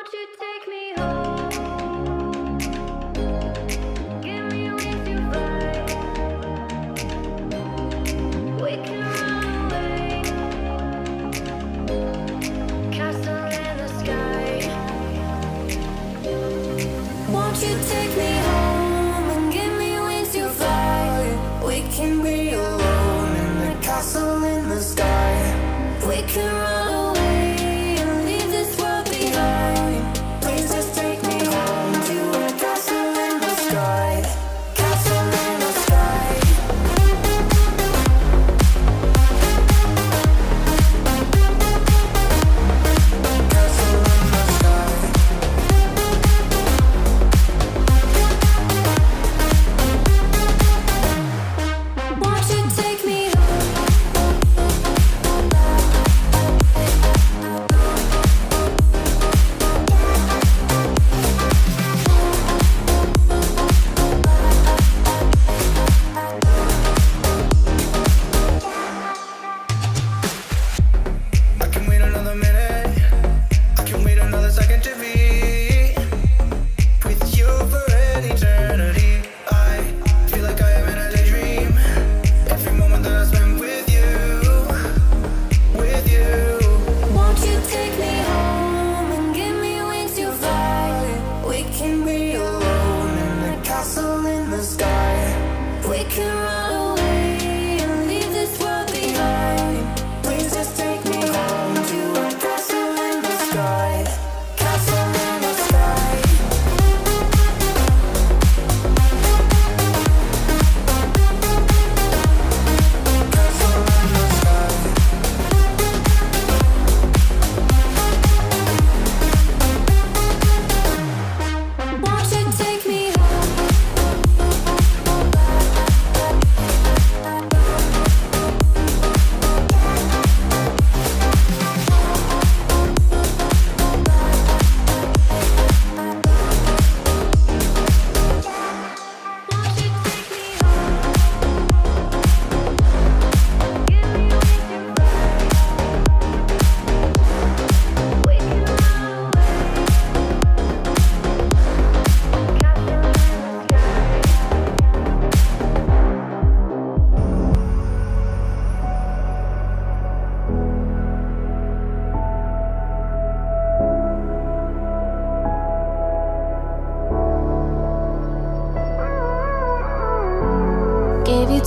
Won't you take me home? Give me wings to fly. We can run away. Castle in the sky. Won't you take me home and give me wings to fly? We can be alone in the castle in the sky. We can run away.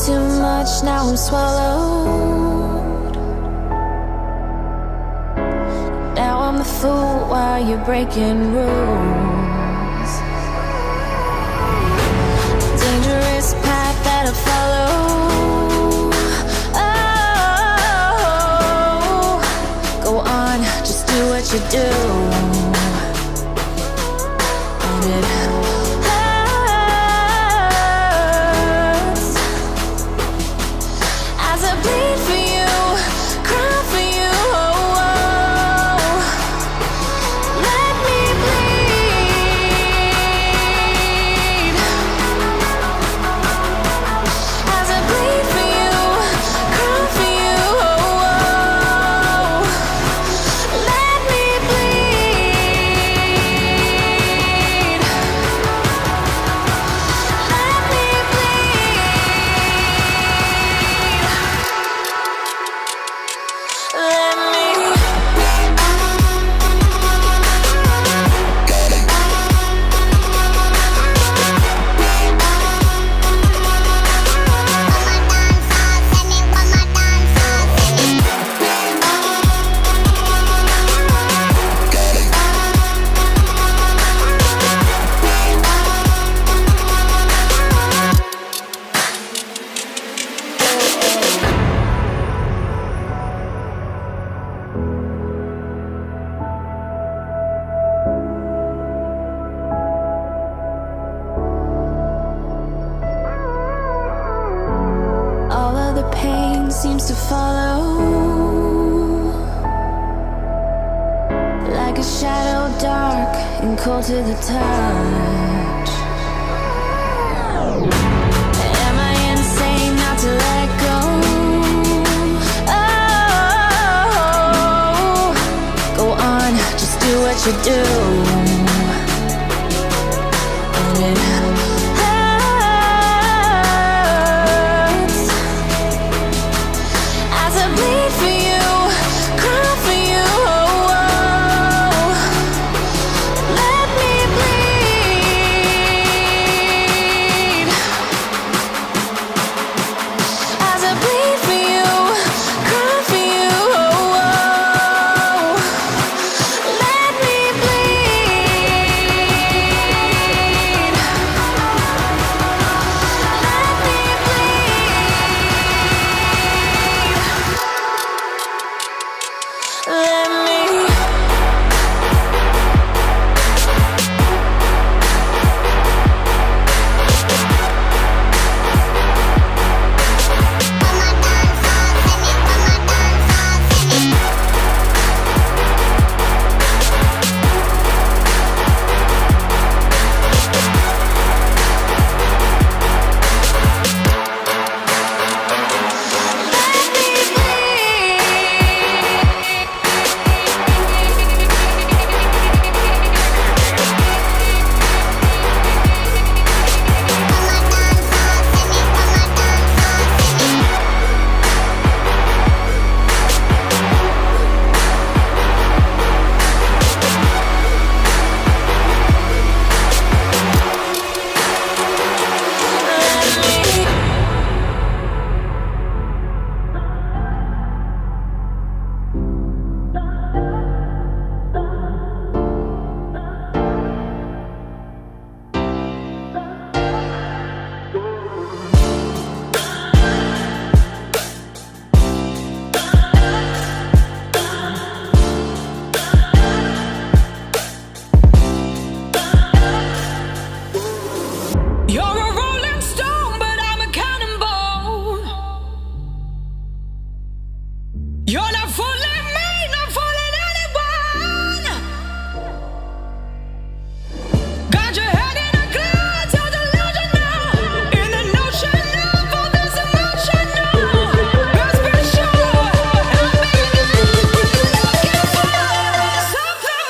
Too much, now I'm swallowed. Now I'm the fool while you're breaking rules. Dangerous path that I follow. Oh, go on, just do what you do. And it bleed for you, cry for you, oh, oh. Let me bleed. As I bleed for you, cry for you, oh, oh. Let me bleed. Let me bleed. Let me all of the pain seems to follow like a shadow, dark and cold to the touch. Am I insane not to let go? Oh, go on, just do what you do, and it hurts as I bleed for you, cry for you. Let me bleed as I bleed for you, cry for you. Let me bleed. Let me bleed. Let me. You're a rolling stone, but I'm a cannonball. You're not fooling me, not fooling anyone. Got your head in a cloud, so delusional. In an ocean of all this emotion, no. Best be sure, I'll be there when you're looking for something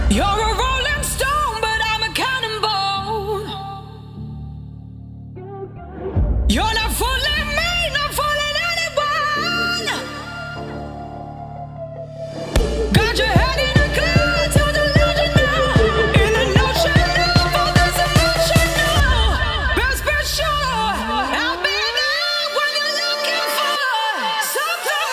You're a rolling stone, but I'm a cannonball. You're not fooling me, not fooling anyone. Got your head in a cloud, so delusional. In an ocean of all this emotion, no. Best be sure, I'll be there when you're looking for something